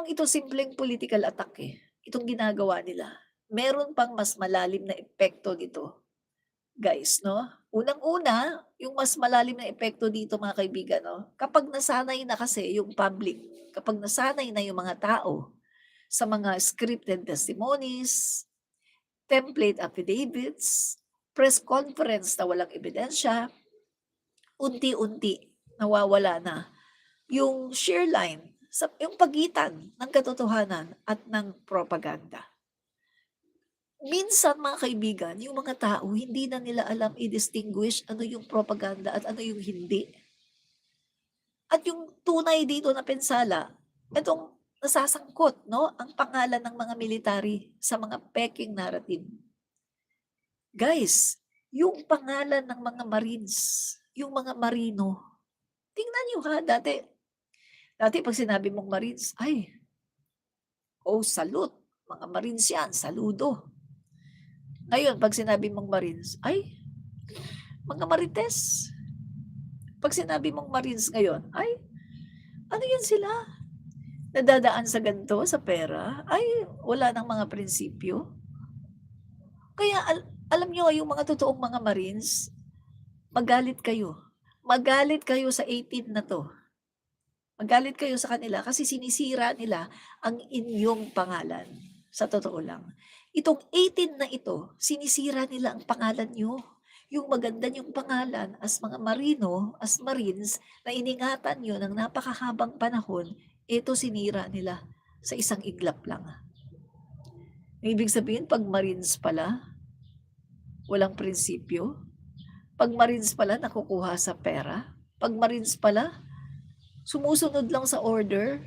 naman ito simpleng political attack, eh, itong ginagawa nila. Meron pang mas malalim na epekto nito, guys, 'no. Unang-una, yung mas malalim na epekto dito mga kaibigan 'no, kapag nasanay na kasi yung public, kapag nasanay na yung mga tao sa mga scripted testimonies, template affidavits, press conference na walang ebidensya, unti-unti nawawala na yung sheer line sa yung pagitan ng katotohanan at ng propaganda. Minsan mga kaibigan, yung mga tao hindi na nila alam i-distinguish ano yung propaganda at ano yung hindi. At yung tunay dito na pinsala, itong nasasangkot 'no, ang pangalan ng mga military sa mga pekeng narrative. Guys, yung pangalan ng mga Marines, yung mga Marino, tingnan niyo ha, dati dati 'pag sinabi mong Marines, ay, oh, salute, mga Marines 'yan, saludo. Ngayon 'pag sinabi mong Marines, ay, mga Marites. 'Pag sinabi mong Marines ngayon, ay, ano 'yan sila, nadadaan sa ganito, sa pera, ay, wala ng mga prinsipyo. Kaya alam niyo yung mga totoong mga Marines, magalit kayo. Magalit kayo sa 18 na 'to. Magalit kayo sa kanila kasi sinisira nila ang inyong pangalan, sa totoo lang. Itong 18 na ito, sinisira nila ang pangalan niyo. Yung maganda niyong pangalan as mga Marino, as Marines, na iningatan niyo ng napakahabang panahon, ito sinira nila sa isang iglap lang. Ibig sabihin 'pag Marines pala, walang prinsipyo, 'pag Marines pala nakukuha sa pera, 'pag Marines pala sumusunod lang sa order,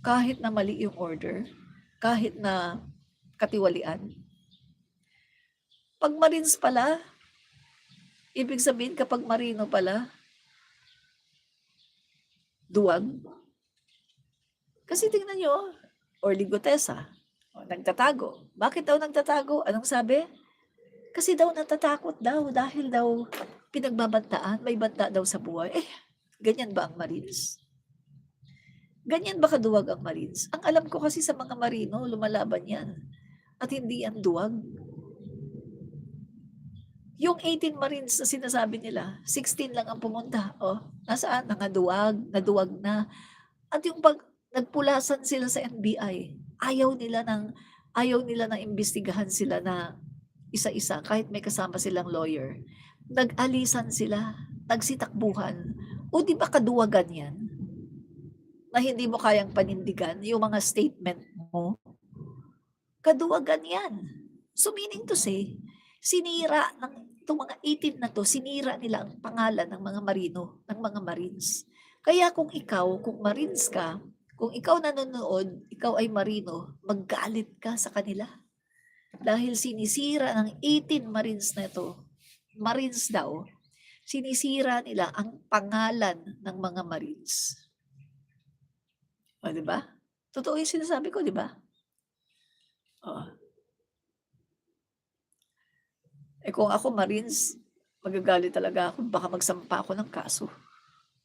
kahit na mali yung order, kahit na katiwalian. 'Pag Marines pala, ibig sabihin kapag Marino pala, duwag. Kasi tingnan niyo, Orly Gutesa, nagtatago. Bakit daw nagtatago? Anong sabi? Kasi daw natatakot daw dahil daw pinagbabantaan, may banta daw sa buhay. Eh, ganyan ba ang Marines? Ganyan ba kaduwag ang Marines? Ang alam ko kasi sa mga Marino, lumalaban yan at hindi yan duwag. Yung 18 Marines na sinasabi nila, 16 lang ang pumunta. Oh, nasaan? Nangaduwag, naduwag na. At yung 'pag nagpulasan sila sa NBI, ayaw nila ng imbestigahan sila na isa-isa kahit may kasama silang lawyer. Nag-alisan sila, nagsitakbuhan. O 'di ba kaduwagan 'yan? Na hindi mo kayang panindigan yung mga statement mo, kaduwagan 'yan. So meaning to say, sinira ng itong mga 18 na 'to, sinira nila ang pangalan ng mga Marino, ng mga Marines. Kaya kung ikaw, kung Marines ka, kung ikaw nanonood, ikaw ay Marino, maggalit ka sa kanila. Dahil sinisira ng 18 Marines na 'to, Marines daw, sinisira nila ang pangalan ng mga Marines. Oh, 'di ba? Totoo yung sinasabi ko, 'di ba? Oo. Eh, kung ako Marines, magagalit talaga ako, baka magsampa ako ng kaso.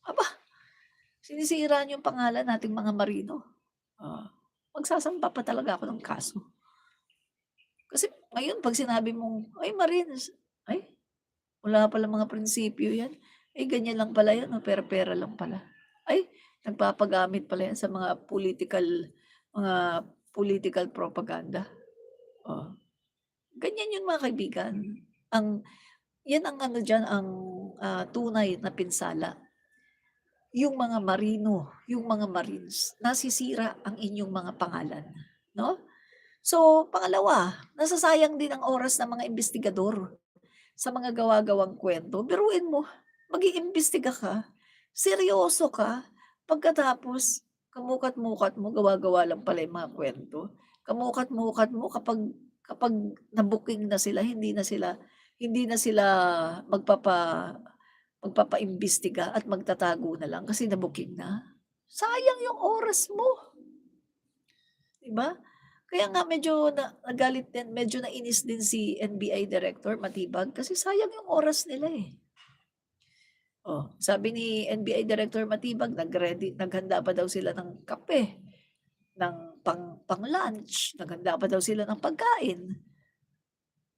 Aba, sinisira niyo yung pangalan nating mga Marino. Oo, magsasampa pa talaga ako ng kaso. Kasi ngayon 'pag sinabi mong, "Ay Marines," ay, wala palang mga prinsipyo 'yan. Ay ganyan lang pala 'yan, oh, pera-pera lang pala. Ay, nagpapagamit pala 'yan sa mga political propaganda. Oh, ganyan 'yun mga kaibigan. Ang 'Yan ang ano diyan, ang, tunay na pinsala. Yung mga Marino, yung mga Marines, nasisira ang inyong mga pangalan, 'no? So, pangalawa, nasasayang din ang oras ng mga imbestigador sa mga gawa-gawang kuwento. Biruin mo, mag-iimbestiga ka, seryoso ka, pagkatapos kamukat-mukat mo, gawa-gawa lang pala yung mga kuwento. Kamukat-mukat mo kapag na-booking na sila, hindi na sila magpapa magpapaimbestiga at magtatago na lang kasi na-booking na. Sayang yung oras mo, 'di ba? Kaya nga medyo nagalit din, medyo nainis din si NBI Director Matibag kasi sayang yung oras nila, eh. Oh, sabi ni NBI Director Matibag naghanda pa daw sila ng kape, ng pang-lunch, naghanda pa daw sila ng pagkain.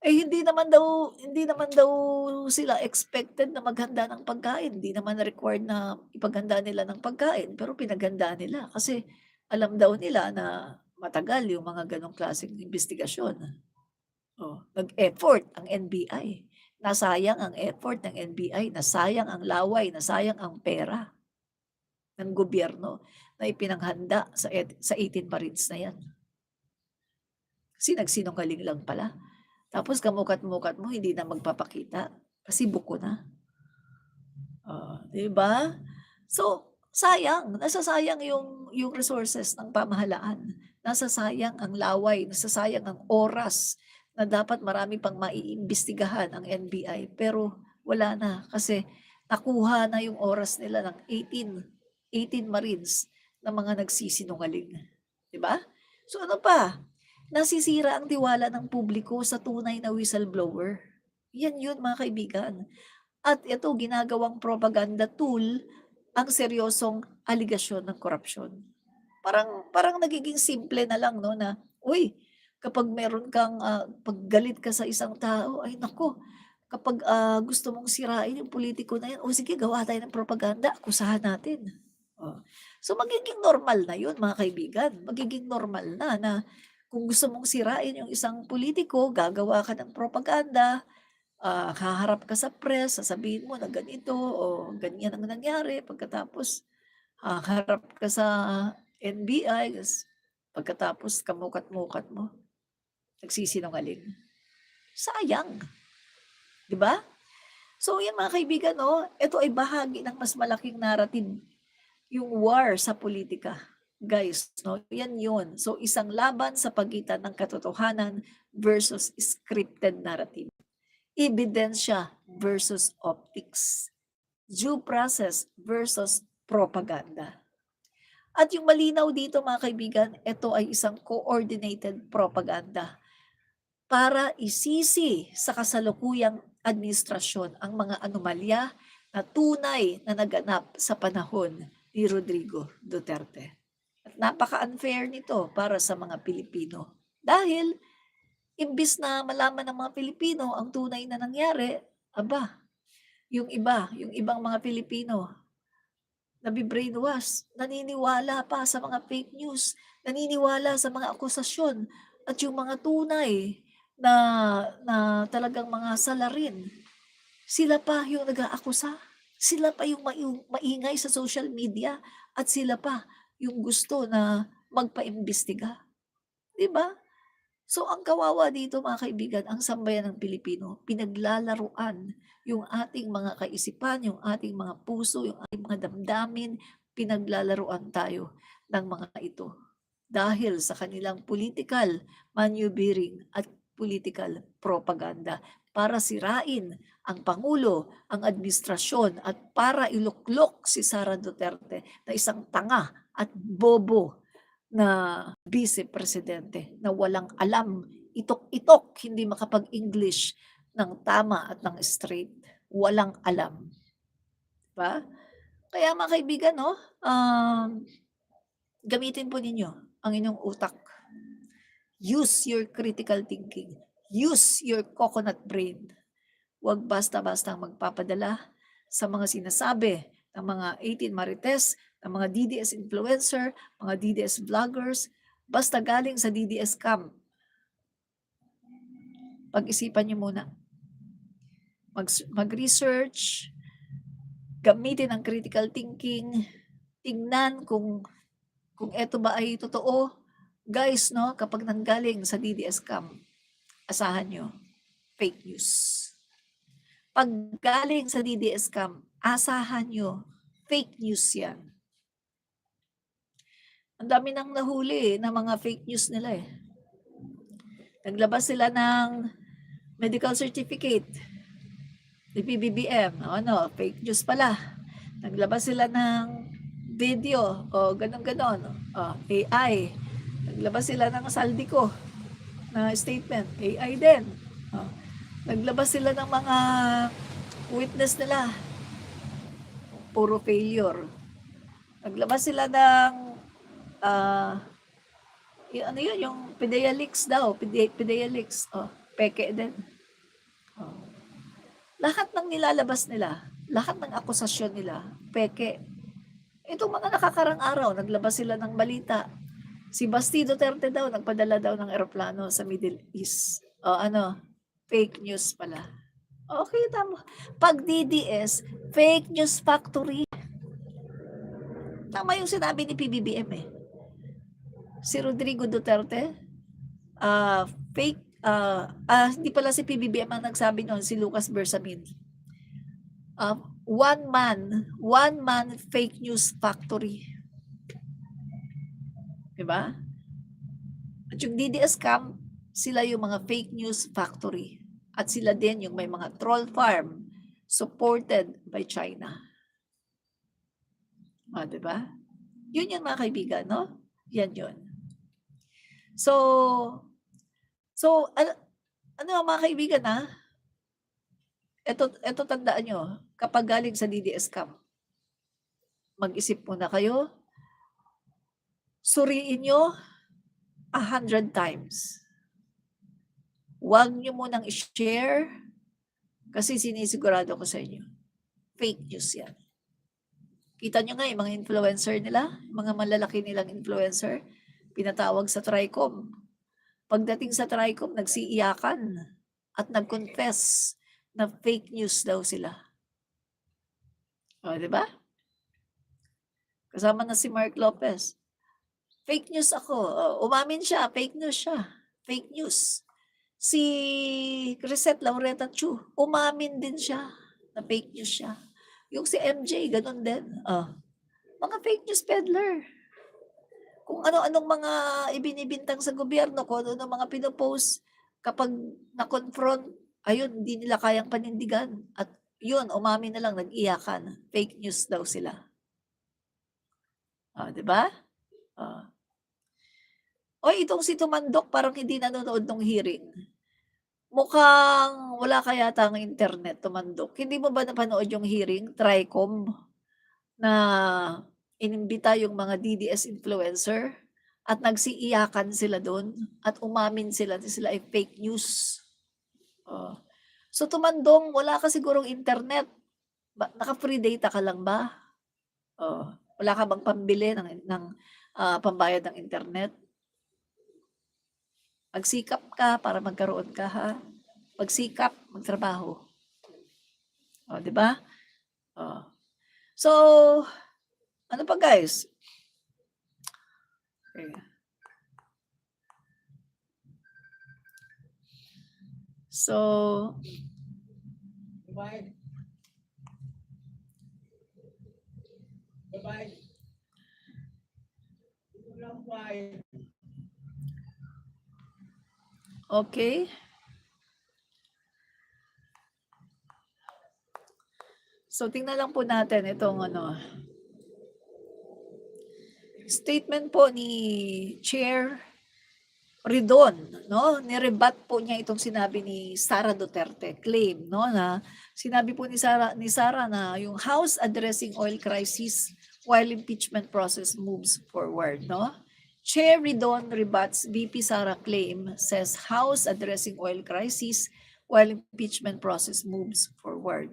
Eh, hindi naman daw sila expected na maghanda ng pagkain, hindi naman required na ipaghanda nila ng pagkain, pero pinaghanda nila kasi alam daw nila na matagal yung mga gano'ng klaseng imbestigasyon. Oh, nag-effort ang NBI, nasayang ang effort ng NBI, nasayang ang laway, nasayang ang pera ng gobyerno na ipinaghanda sa 18 Marines na 'yan. Kasi nagsinungaling lang pala. Tapos kamukat-mukat mo hindi na magpapakita kasi buko na. Oh, 'di ba? So, sayang, nasasayang yung resources ng pamahalaan, nasasayang ang laway, nasasayang ang oras na dapat marami pang maiimbestigahan ang NBI pero wala na kasi nakuha na yung oras nila ng 18 Marines na mga nagsisinungaling, 'di ba? So ano pa, nasisira ang tiwala ng publiko sa tunay na whistleblower. Yan yun mga kaibigan. At ito ginagawang propaganda tool ang seryosong aligasyon ng korapsyon. Parang parang nagiging simple na lang 'no na, uy, kapag meron kang, 'pag galit ka sa isang tao, ay naku, kapag, gusto mong sirain yung pulitiko na 'yan, o sige gawa tayo ng propaganda, akusahan natin. Oh, so magiging normal na yun mga kaibigan, magiging normal na na kung gusto mong sirain yung isang pulitiko, gagawa ka ng propaganda. Haharap ka sa press, sasabihin mo na ganito o ganyan ang nangyari pagkatapos haharap ka sa NBI pagkatapos kamukat-mukat mo, nagsisinungaling. Sayang, 'di ba? So 'yan mga kaibigan 'no, ito ay bahagi ng mas malaking narrative, yung war sa politika. Guys 'no, 'yan 'yun. So isang laban sa pagitan ng katotohanan versus scripted narrative. Ebidensya versus optics, due process versus propaganda. At yung malinaw dito mga kaibigan, ito ay isang coordinated propaganda para isisi sa kasalukuyang administrasyon ang mga anomalya na tunay na naganap sa panahon ni Rodrigo Duterte. At napaka-unfair nito para sa mga Pilipino dahil imbis na malaman ng mga Pilipino ang tunay na nangyari, aba, yung ibang mga Pilipino nabi-brainwash, naniniwala pa sa mga fake news, naniniwala sa mga akusasyon at yung mga tunay na na talagang mga salarin, sila pa yung nag-aakusa, sila pa yung maingay sa social media at sila pa yung gusto na magpaimbestiga, 'di ba? So, ang kawawa dito mga kaibigan, ang sambayan ng Pilipino, pinaglalaruan yung ating mga kaisipan, yung ating mga puso, yung ating mga damdamin, pinaglalaruan tayo ng mga ito. Dahil sa kanilang political maneuvering at political propaganda para sirain ang Pangulo, ang administrasyon at para iluklok si Sara Duterte na isang tanga at bobo na Vice Presidente na walang alam, itok-itok, hindi makapag-English ng tama at ng straight, walang alam, 'di ba? Kaya mga kaibigan 'no, gamitin po ninyo ang inyong utak. Use your critical thinking, use your coconut brain. Huwag basta-bastang magpapadala sa mga sinasabi ng mga 18 Marites, ng mga DDS influencer, mga DDS vloggers, basta galing sa DDS camp. Pag-isipan niyo muna. Mag-research, gamitin ang critical thinking, tingnan kung eto ba ay totoo. Guys 'no, kapag nanggaling sa DDS camp, asahan niyo, fake news. 'Pag galing sa DDS camp, asahan niyo, fake news 'yan. Ang dami nang nahuli na mga fake news nila, eh. Naglabas sila ng medical certificate ni PBBM, ano, fake news pala. Naglabas sila ng video, o gano'n-gano'n, AI. Naglabas sila ng Saldico na statement, AI din. Naglabas sila ng mga witness nila, puro failure. Naglabas sila ng ano yun, yung Pidea Leaks daw, Pidea Leaks, peke din. Lahat ng nilalabas nila, lahat ng akusasyon nila, peke. Itong mga nakakarang araw, naglabas sila ng balita. Si Basti Duterte daw, nagpadala daw ng eroplano sa Middle East. Fake news pala. Okay, tama. Pag DDS, fake news factory. Tama yung sinabi ni PBBM eh. Si Rodrigo Duterte, fake, hindi pala si PBBM ang nagsabi noon, si Lucas Bersamin. One man fake news factory. Diba? At yung DDS scam, sila yung mga fake news factory. At sila din yung may mga troll farm supported by China. Diba? Yun yung mga kaibigan, no? Yan yun. So ano mga kaibigan Ito tandaan nyo, kapag galing sa DDS scam, mag-isip muna kayo, suriin nyo 100 times. Huwag nyo munang i-share kasi sinisigurado ko sa inyo, fake news yan. Kita nyo nga yung mga influencer nila, mga malalaki nilang influencer, pinatawag sa TRICOM. Pagdating sa TRICOM, nagsiiyakan at nag-confess na fake news daw sila. Di ba? Kasama na si Mark Lopez. Fake news ako. Umamin siya, fake news siya. Fake news. Si Crisette Laureta Chu, umamin din siya na fake news siya. Yung si MJ, ganun din. Mga fake news peddler. Kung ano-anong mga ibinibintang sa gobyerno, kung ano-ano mga pinopost, kapag na-confront, ayun, hindi nila kayang panindigan. At yun, umamin na lang, nag-iyakan. Fake news daw sila. Diba? Itong si Tumandok, parang hindi nanonood ng hearing. Mukhang wala ka yata ang internet, Tumandok. Hindi mo ba napanood yung hearing, TRICOM, na inimbita yung mga DDS influencer at nagsiiyakan sila doon at umamin sila na sila ay fake news. So Tumandong, wala ka sigurong internet. Naka-free data ka lang ba? Wala ka bang pambili ng pambayad ng internet? Magsikap ka para magkaroon ka Magsikap, magtrabaho. Di ba? So, ano pa guys? Okay. So, Bye-bye. Okay. So, tingnan lang po natin itong statement po ni Chair Ridon, no? Nirebat po niya itong sinabi ni Sara Duterte, claim, no, na sinabi po ni Sara na yung House addressing oil crisis while impeachment process moves forward, no? Chair Ridon rebats VP Sara claim, says House addressing oil crisis while impeachment process moves forward.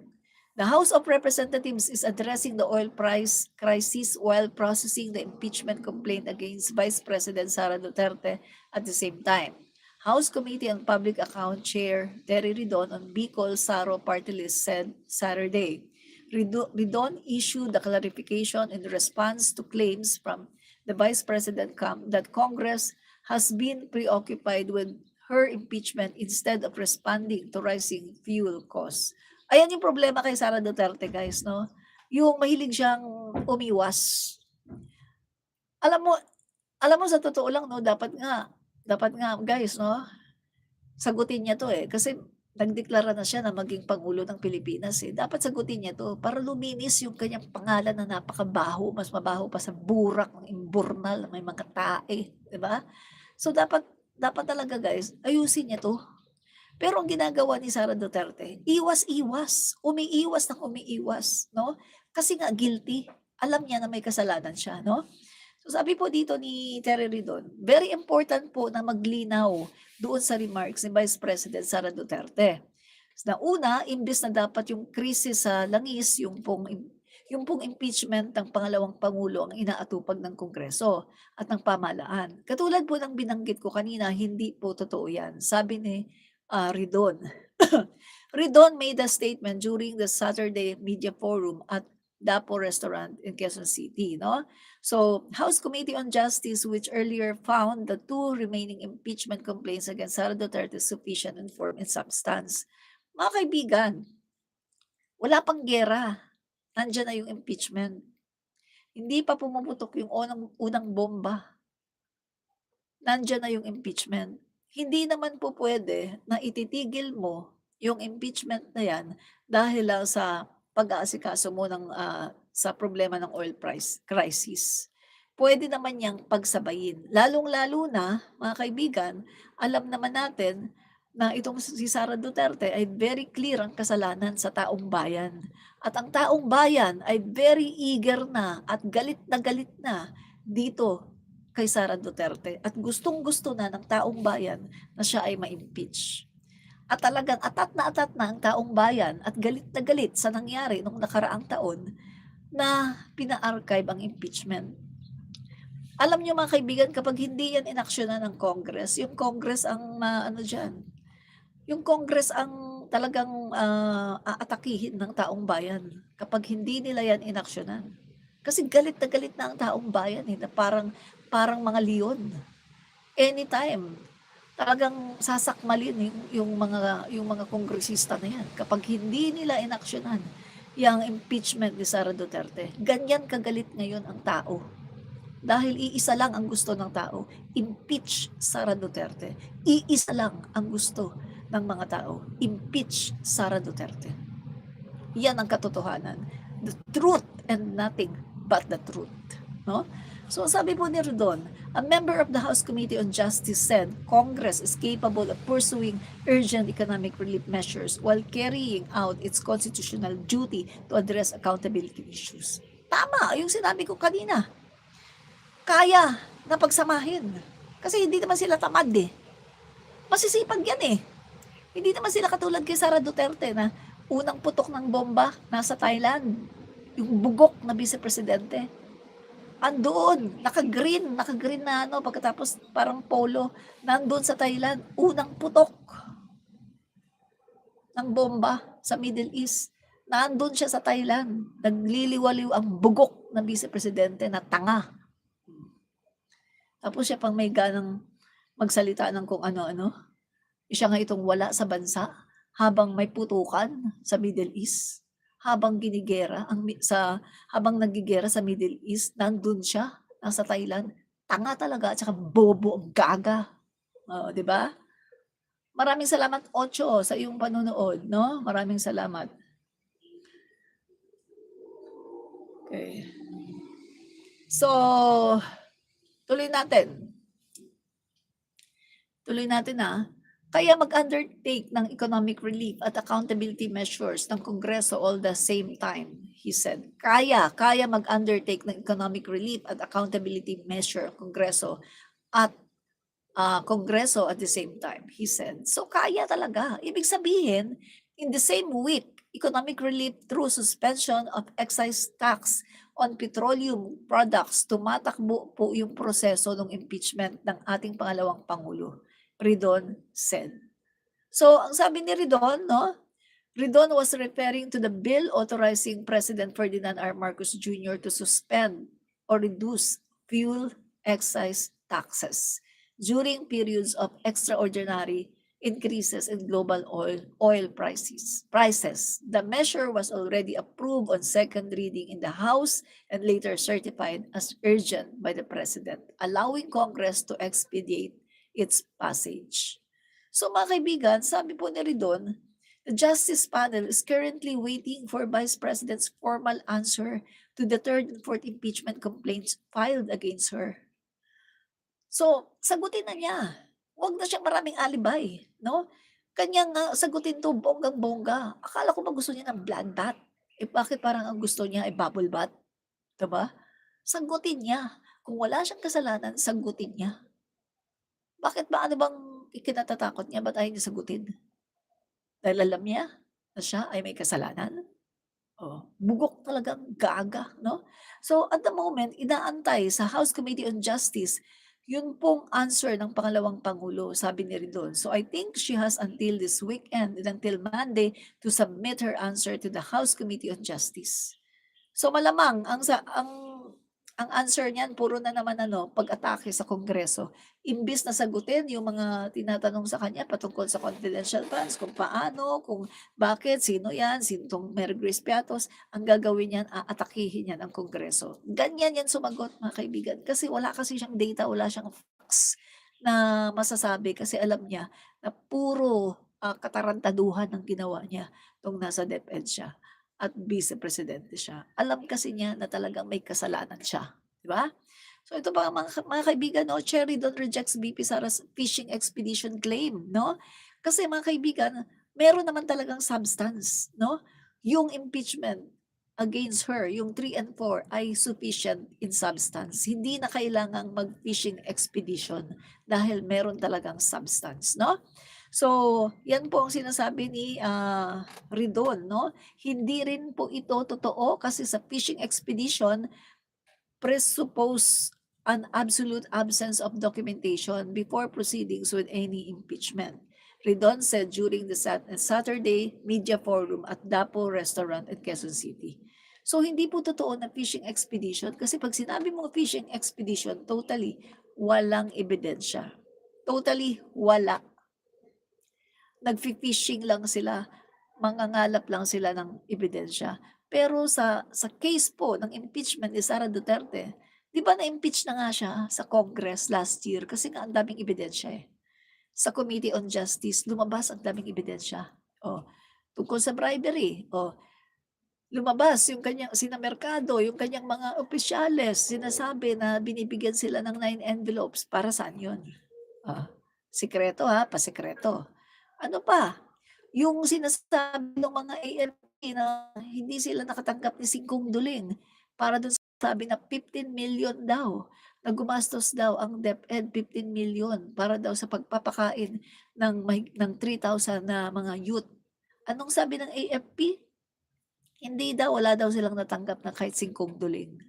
The House of Representatives is addressing the oil price crisis while processing the impeachment complaint against Vice President Sara Duterte at the same time. House Committee on Public Account Chair Terry Ridon on Bicol Saro Party List said Saturday. Ridon issued a clarification in response to claims from the Vice President that Congress has been preoccupied with her impeachment instead of responding to rising fuel costs. Ayan yung problema kay Sara Duterte, guys, no? Yung mahilig siyang umiwas. Alam mo sa totoo lang, no, dapat nga guys, no, sagutin niya to kasi nagdeklara na siya na maging Pangulo ng Pilipinas Dapat sagutin niya to para luminis yung kanyang pangalan na napakabaho, mas mabaho pa sa burak ng imburnal, may mga tae, di ba? So dapat talaga, guys, ayusin niya to. Pero ang ginagawa ni Sara Duterte, iwas-iwas, umiiwas, no? Kasi nga guilty. Alam niya na may kasalanan siya, no? So sabi po dito ni Terry Ridon, very important po na maglinaw doon sa remarks ni Vice President Sara Duterte. Na una, imbes na dapat yung krisis sa langis, yung pong impeachment ng pangalawang pangulo ang inaatupag ng Kongreso at ng pamahalaan. Katulad po ng binanggit ko kanina, hindi po totoo yan. Sabi ni Ridon. Ridon made a statement during the Saturday Media Forum at Dapo Restaurant in Quezon City, no? So, House Committee on Justice, which earlier found the two remaining impeachment complaints against Sara Duterte sufficient in form and substance. Mga kaibigan, wala pang giyera, nandiyan na yung impeachment. Hindi pa pumuputok yung unang bomba, nandiyan na yung impeachment. Hindi naman po pwede na ititigil mo yung impeachment na yan dahil lang sa pag-aasikaso mo sa problema ng oil price crisis. Pwede naman niyang pagsabayin. Lalong-lalo na, mga kaibigan, alam naman natin na itong si Sara Duterte ay very clear ang kasalanan sa taong bayan. At ang taong bayan ay very eager na at galit na dito kay Sara Duterte at gustong-gusto na ng taong bayan na siya ay ma-impeach. At talagang atat na ang taong bayan at galit na galit sa nangyari nung nakaraang taon na pina-archive ang impeachment. Alam niyo mga kaibigan, kapag hindi yan inaksyonan ng Congress, yung Congress ang yung Congress ang talagang aatakihin ng taong bayan kapag hindi nila yan inaksyonan. Kasi galit na ang taong bayan na parang mga leon. Anytime, talagang sasakmalin yung mga kongresista na yan kapag hindi nila inaksyonan yung impeachment ni Sara Duterte. Ganyan kagalit ngayon ang tao. Dahil iisa lang ang gusto ng tao, impeach Sara Duterte. Iisa lang ang gusto ng mga tao, impeach Sara Duterte. Yan ang katotohanan. The truth and nothing but the truth. No? So sabi po ni Rodon, a member of the House Committee on Justice said Congress is capable of pursuing urgent economic relief measures while carrying out its constitutional duty to address accountability issues. Tama, yung sinabi ko kanina. Kaya na pagsamahin. Kasi hindi naman sila tamad eh. Masisipag yan eh. Hindi naman sila katulad kay Sara Duterte na unang putok ng bomba nasa Thailand. Yung bugok na vice-presidente. Andoon, naka-green na pagkatapos parang polo, nandoon sa Thailand, unang putok ng bomba sa Middle East. Nandoon siya sa Thailand, nagliliwaliw ang bugok ng vice-presidente na tanga. Tapos siya pang may ganang magsalita ng kung ano-ano. Siya nga itong wala sa bansa habang may putukan sa Middle East. Habang nagigera sa Middle East, nandun siya, nasa Thailand. Tanga talaga at saka bobo, gaga. Di ba? Maraming salamat, Ocho, sa iyong panonood, no? Maraming salamat. Okay. So, tuloy natin Kaya mag-undertake ng economic relief at accountability measures ng Kongreso all the same time, he said. Kaya mag-undertake ng economic relief at accountability measure ng Kongreso at the same time, he said. So kaya talaga. Ibig sabihin, in the same week, economic relief through suspension of excise tax on petroleum products, tumatakbo po yung proseso ng impeachment ng ating pangalawang Pangulo, Ridon said. So, ang sabi ni Ridon, Ridon was referring to the bill authorizing President Ferdinand R. Marcos Jr. to suspend or reduce fuel excise taxes during periods of extraordinary increases in global oil prices. The measure was already approved on second reading in the House and later certified as urgent by the President, allowing Congress to expedite its passage. So mga kaibigan, sabi po ni Ridon, the Justice Panel is currently waiting for Vice President's formal answer to the third and fourth impeachment complaints filed against her. So, sagutin na niya. Huwag na siyang maraming alibay, no? Kanyang sagutin to bonggang-bongga. Akala ko ba gusto niya ng bloodbath? Bakit parang ang gusto niya ay bubble bath? Diba? Sagutin niya Kung wala siyang kasalanan, sagutin niya. Bakit ba, ano bang ikinatatakot niya, ba't ayaw niya sagutin? Dahil alam niya na siya ay may kasalanan? Oo, bugok talagang gaga, 'no? So, at the moment inaantay sa House Committee on Justice yun pong answer ng pangalawang pangulo, sabi ni Ridon. So, I think she has until this weekend and until Monday to submit her answer to the House Committee on Justice. So, malamang ang answer niyan puro na naman ano, pag-atake sa Kongreso. Imbis na sagutin yung mga tinatanong sa kanya patungkol sa confidential funds, kung paano, kung bakit, sino yan, sino 'tong Mary Grace Piatos, ang gagawin niyan, aatakihin niyan ang Kongreso. Ganyan yan sumagot, mga kaibigan, kasi wala kasi siyang data, wala siyang facts na masasabi kasi alam niya na puro, katarantaduhan ang ginawa niya nung nasa DepEd siya at vice presidente siya. Alam kasi niya na talagang may kasalanan siya, 'di ba? So ito pa mga kaibigan 'no, Cherry Don rejects VP Sara's fishing expedition claim 'no. Kasi mga kaibigan, meron naman talagang substance 'no. Yung impeachment against her, yung 3 and 4 ay sufficient in substance. Hindi na kailangang mag-fishing expedition dahil meron talagang substance 'no. So, yan po ang sinasabi ni, Ridon 'no. Hindi rin po ito totoo kasi sa fishing expedition presuppose an absolute absence of documentation before proceedings with any impeachment. Ridon said during the Saturday media forum at Dapo Restaurant in Quezon City. So hindi po totoo na fishing expedition kasi 'pag sinabi mong fishing expedition, totally walang ebidensya. Totally wala. Nagfi-fishing lang sila, mangangalap lang sila ng ebidensya. Pero sa case po ng impeachment ni Sara Duterte, 'di ba na-impeach na nga siya sa Congress last year kasi nga ang daming ebidensya, eh. Sa Committee on Justice lumabas ang daming ebidensya, oh, tungkol sa bribery, oh, lumabas yung kanyang sina Mercado, yung kanyang mga opisyales sinasabi na binibigyan sila ng 9 envelopes, para saan yun? Ah, sikreto, pasikreto. Ano pa, yung sinasabi ng mga AFP na hindi sila nakatanggap ni Singkong Duling para dun sa sabi na 15 million daw, na gumastos daw ang DepEd 15 million para daw sa pagpapakain ng 3,000 na mga youth. Anong sabi ng AFP? Hindi daw, wala daw silang natanggap na kahit singkong duling.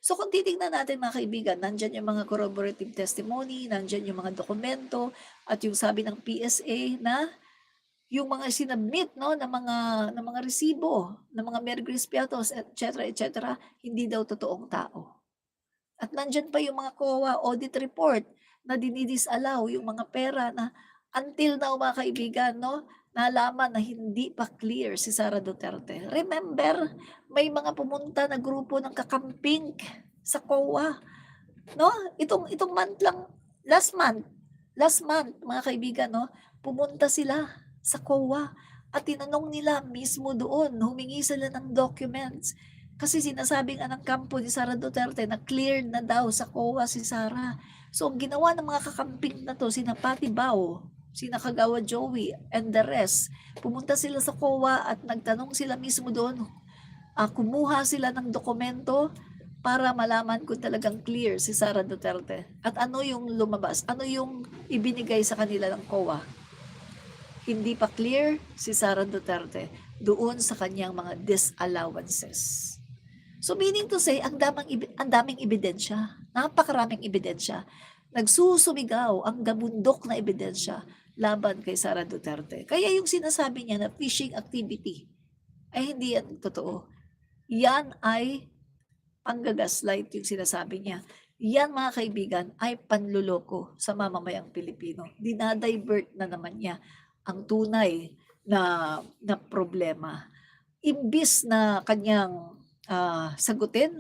So kung titingnan natin mga kaibigan, nandiyan yung mga corroborative testimony, nandiyan yung mga dokumento, at yung sabi ng PSA na yung mga sinubmit 'no ng mga resibo, ng mga Mary Grace Piatos, et cetera, hindi daw totoong tao. At nandiyan pa yung mga COA audit report na dini-disallow yung mga pera na until now mga kaibigan 'no, nalaman na hindi pa clear si Sara Duterte. Remember, may mga pumunta na grupo ng kakamping sa COA 'no, itong month lang, last month mga kaibigan 'no, pumunta sila sa COA at tinanong nila mismo doon, humingi sila ng documents. Kasi sinasabi nga ng kampo ni Sara Duterte na cleared na daw sa COA si Sara. So ang ginawa ng mga kakamping na 'to, sina Patty Bao, sina Kagawa Joey and the rest, pumunta sila sa COA at nagtanong sila mismo doon, kumuha sila ng dokumento para malaman kung talagang clear si Sara Duterte. At ano yung lumabas, ano yung ibinigay sa kanila ng COA? Hindi pa clear si Sara Duterte doon sa kanyang mga disallowances. So meaning to say, ang daming ebidensya, napakaraming ebidensya. Nagsusumigaw ang gabundok na ebidensya laban kay Sara Duterte. Kaya yung sinasabi niya na fishing activity ay hindi yan totoo. Yan ay panggagaslight yung sinasabi niya. Yan mga kaibigan ay panluloko sa mamamayang Pilipino. Dinadivert na naman niya ang tunay na problema. Imbis na kanyang sagutin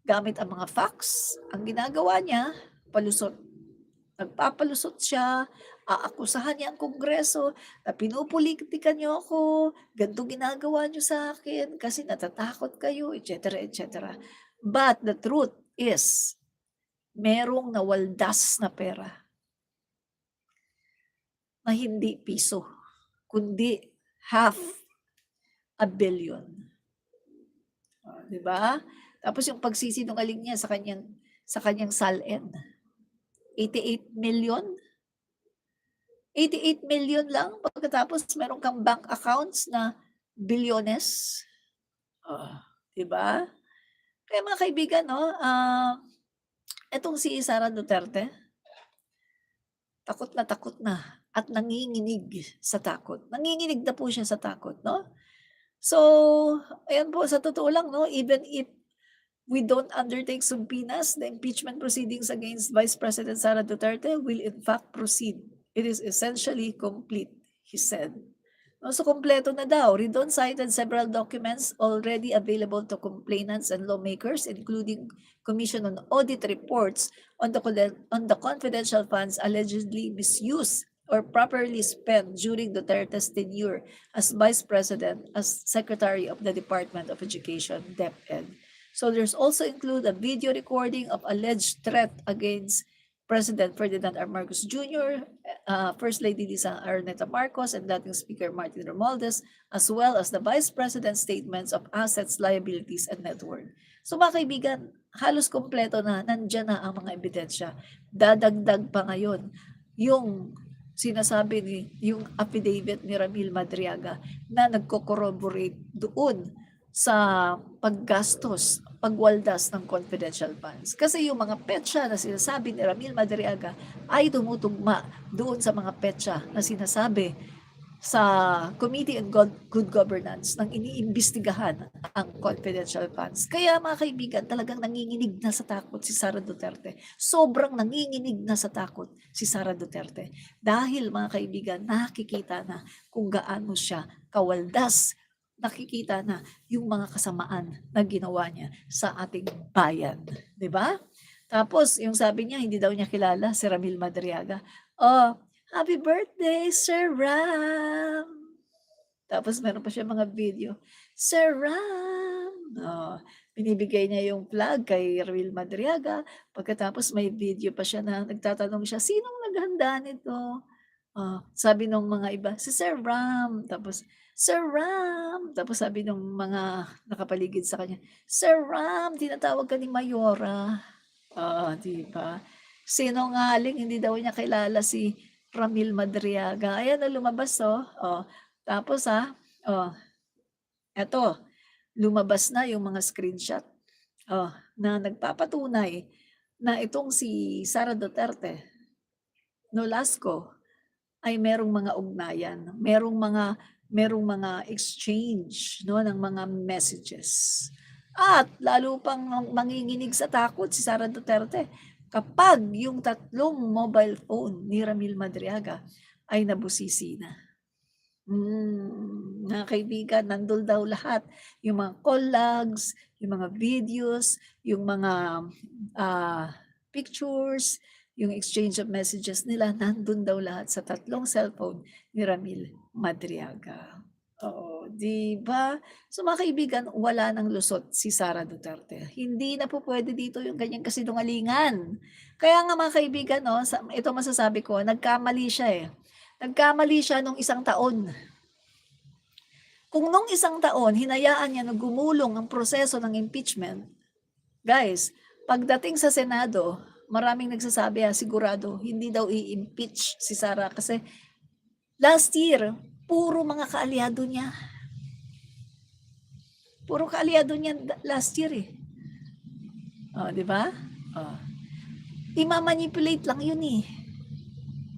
gamit ang mga facts, ang ginagawa niya, palusot. Nagpapalusot siya, aakusahan niya ang Kongreso na pinupolitikan niyo ako, ganito ginagawa niyo sa akin kasi natatakot kayo, et cetera, et cetera. But the truth is, merong nawaldas na pera na hindi piso, kundi $500 million. 'Di ba? Tapos yung pagsisinungaling niya sa kanyang sa kanyang SALN. 88 million? 88 million lang pagkatapos meron kang bank accounts na bilyones. Oh, 'di ba? Kaya mga kaibigan 'no, etong si Sara Duterte, takot na at nanginginig sa takot. Nanginginig na po siya sa takot 'no. So, ayan po sa totoo lang 'no, even if we don't undertake subpoenas, the impeachment proceedings against Vice President Sara Duterte will in fact proceed. It is essentially complete, he said. No, so kumpleto na daw. Ridon cited several documents already available to complainants and lawmakers, including Commission on Audit reports on the confidential funds allegedly misused or properly spent during Duterte's tenure as Vice President as Secretary of the Department of Education, DepEd. So there's also include a video recording of alleged threat against President Ferdinand R. Marcos Jr., First Lady Lisa Araneta Marcos, and dating Speaker Martin Romualdez, as well as the Vice President's statements of assets, liabilities, and net worth. So mga kaibigan, halos kompleto na, nandyan na ang mga ebidensya. Dadagdag pa ngayon yung sinasabi yung affidavit ni Ramil Madriaga na nagko-corroborate doon sa paggastos, pagwaldas ng confidential funds. Kasi yung mga petsa na sinasabi ni Ramil Madriaga ay tumutugma doon sa mga petsa na sinasabi sa Committee on Good Governance nang iniimbestigahan ang confidential funds. Kaya mga kaibigan, talagang nanginginig na sa takot si Sara Duterte. Sobrang nanginginig na sa takot si Sara Duterte. Dahil mga kaibigan, nakikita na kung gaano siya kawaldas, nakikita na yung mga kasamaan na ginawa niya sa ating bayan. 'Di ba? Tapos, yung sabi niya, hindi daw niya kilala si Ramil Madriaga. Oh, happy birthday, Sir Ram! Tapos, meron pa siya mga video. Sir Ram! Oh, binibigay niya yung flag kay Ramil Madriaga. Pagkatapos, may video pa siya na nagtatanong siya, sinong naghanda nito? Sabi nung mga iba, si Sir Ram. Tapos, Sir Ram! Tapos sabi nung mga nakapaligid sa kanya, Sir Ram, tinatawag ka ni Mayora. Di ba? Sinungaling, hindi daw niya kilala si Ramil Madriaga. Ayan na lumabas Tapos eto, lumabas na yung mga screenshot na nagpapatunay na itong si Sara Duterte, Nolasco, ay merong mga ugnayan, merong mga exchange ng mga messages. At lalo pang manginginig sa takot si Sara Duterte kapag yung 3 mobile phone ni Ramil Madriaga ay nabusisi na. Mga kaibigan, nandun daw lahat. Yung mga call logs, yung mga videos, yung mga pictures, yung exchange of messages nila, nandun daw lahat sa 3 cellphone ni Ramil Madriaga. Oo, di ba? So mga kaibigan, wala nang lusot si Sara Duterte. Hindi na po pwede dito yung ganyang kasinungalingan. Kaya nga mga kaibigan, ito masasabi ko, nagkamali siya eh. Nagkamali siya nung 1 taon. Kung nung 1 taon, hinayaan niya na gumulong ang proseso ng impeachment, guys, pagdating sa Senado, maraming nagsasabi sigurado hindi daw i-impeach si Sara kasi last year, puro mga kaalyado niya. Puro kaalyado niya last year eh. Di ba? I-manipulate lang yun eh.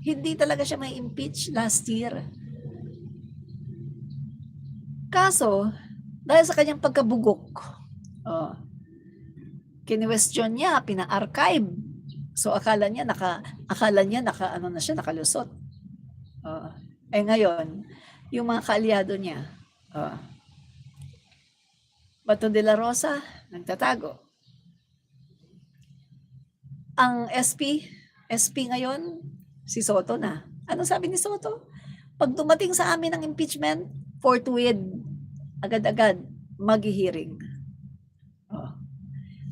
Hindi talaga siya may impeach last year. Kaso, dahil sa kanyang pagkabugok, kini-question niya, pina-archive. So akala niya nakalusot. Ngayon, yung mga kaalyado niya, Bato de la Rosa, nagtatago. Ang SP ngayon, si Soto na. Ano sabi ni Soto? Pag dumating sa amin ang impeachment, forthwith, agad-agad, maghihiring.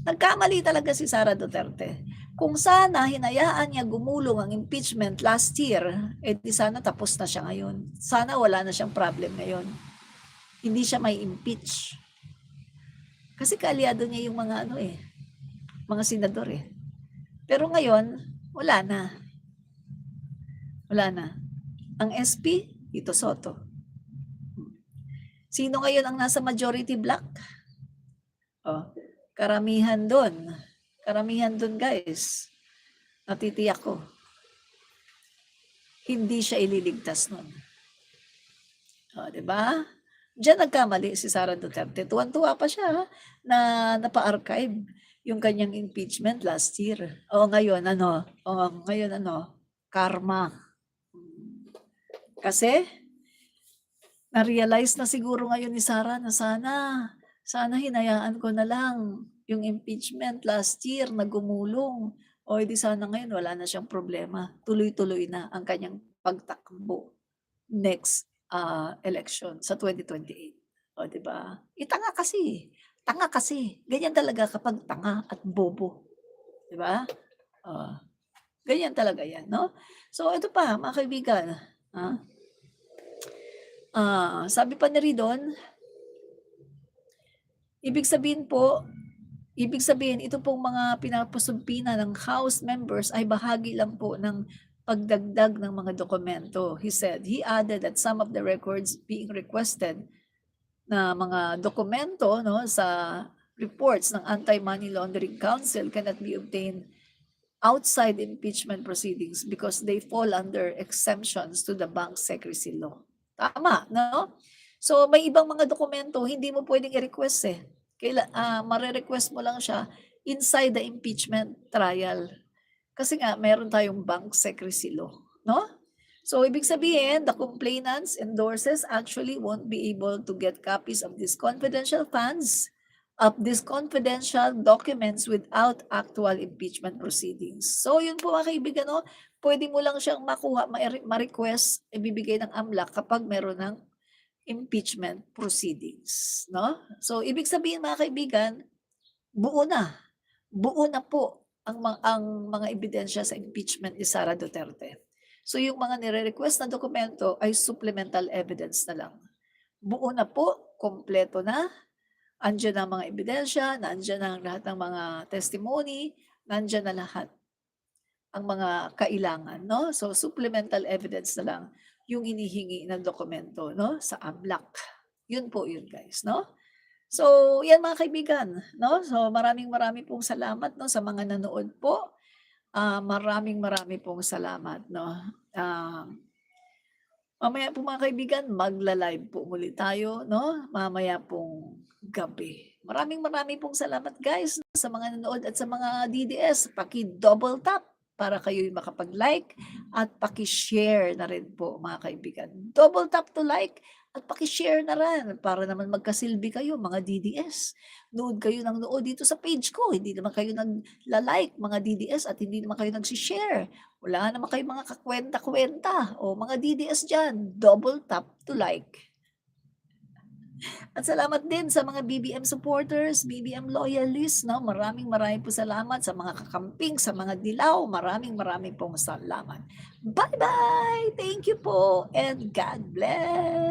Nagkamali talaga si Sara Duterte. Kung sana hinayaan niya gumulong ang impeachment last year, di sana tapos na siya ngayon. Sana wala na siyang problem ngayon. Hindi siya may impeach. Kasi kaalyado niya yung mga mga senador eh. Pero ngayon, wala na. Wala na. Ang SP, Tito Soto. Sino ngayon ang nasa majority block? Oh, karamihan doon. Karamihan doon, guys. Natitiyak ko. Hindi siya ililigtas nun. O, di ba? Diyan nagkamali si Sara Duterte. Tuwan-tuwa pa siya na napa-archive yung kanyang impeachment last year. O ngayon ano? O ngayon ano? Karma. Kasi na-realize na siguro ngayon ni Sara na sana hinayaan ko na lang yung impeachment last year na gumulong. O edi sana ngayon wala na siyang problema. Tuloy-tuloy na ang kanyang pagtakbo next election sa 2028. O, di ba? Tanga kasi. Tanga kasi. Ganyan talaga kapag tanga at bobo. Di ba? Ganyan talaga yan, no? So, ito pa, mga kaibigan. Sabi pa ni Ridon, ibig sabihin ito pong mga pinapasumpina ng House members ay bahagi lang po ng pagdagdag ng mga dokumento. He added that some of the records being requested na mga dokumento sa reports ng Anti-Money Laundering Council cannot be obtained outside impeachment proceedings because they fall under exemptions to the bank secrecy law. Tama, no? So may ibang mga dokumento hindi mo pwedeng i-request mare-request mo lang siya inside the impeachment trial. Kasi nga meron tayong bank secrecy law, no? So ibig sabihin, the complainants endorses actually won't be able to get copies of these confidential documents without actual impeachment proceedings. So yun po mga kaibigan, no? Pwede mo lang siyang makuha, ma-request, ibibigay ng AMLAC kapag meron ng impeachment proceedings, no? So ibig sabihin mga kaibigan, buo na po ang mga ebidensya sa impeachment ni Sara Duterte. So yung mga nire-request na dokumento ay supplemental evidence na lang. Buo na po, kompleto na, andyan ang mga ebidensya, nandiyan ang lahat ng mga testimony, nandiyan na lahat ang mga kailangan, no? So supplemental evidence na lang yung hinihingi ng dokumento, no, sa AMLAC. Yun po yun, guys, no? So, yan mga kaibigan, no? So, maraming pong salamat, no, sa mga nanood po. Maraming pong salamat, no? Mamaya po mga kaibigan, magla-live po muli tayo, no? Mamaya pong gabi. Maraming pong salamat, guys, sa mga nanood at sa mga DDS. Paki-double tap para kayo'y makapag-like at paki-share na rin po mga kaibigan. Double tap to like at paki-share na rin para naman magkasilbi kayo mga DDS. Nood kayo ng nood dito sa page ko. Hindi naman kayo nagla-like mga DDS at hindi naman kayo nag-share. Wala naman kayo mga kakwenta-kwenta o mga DDS dyan. Double tap to like. At salamat din sa mga BBM supporters, BBM loyalists, no? Maraming po salamat sa mga kakamping, sa mga dilaw. Maraming pong salamat. Bye-bye! Thank you po and God bless!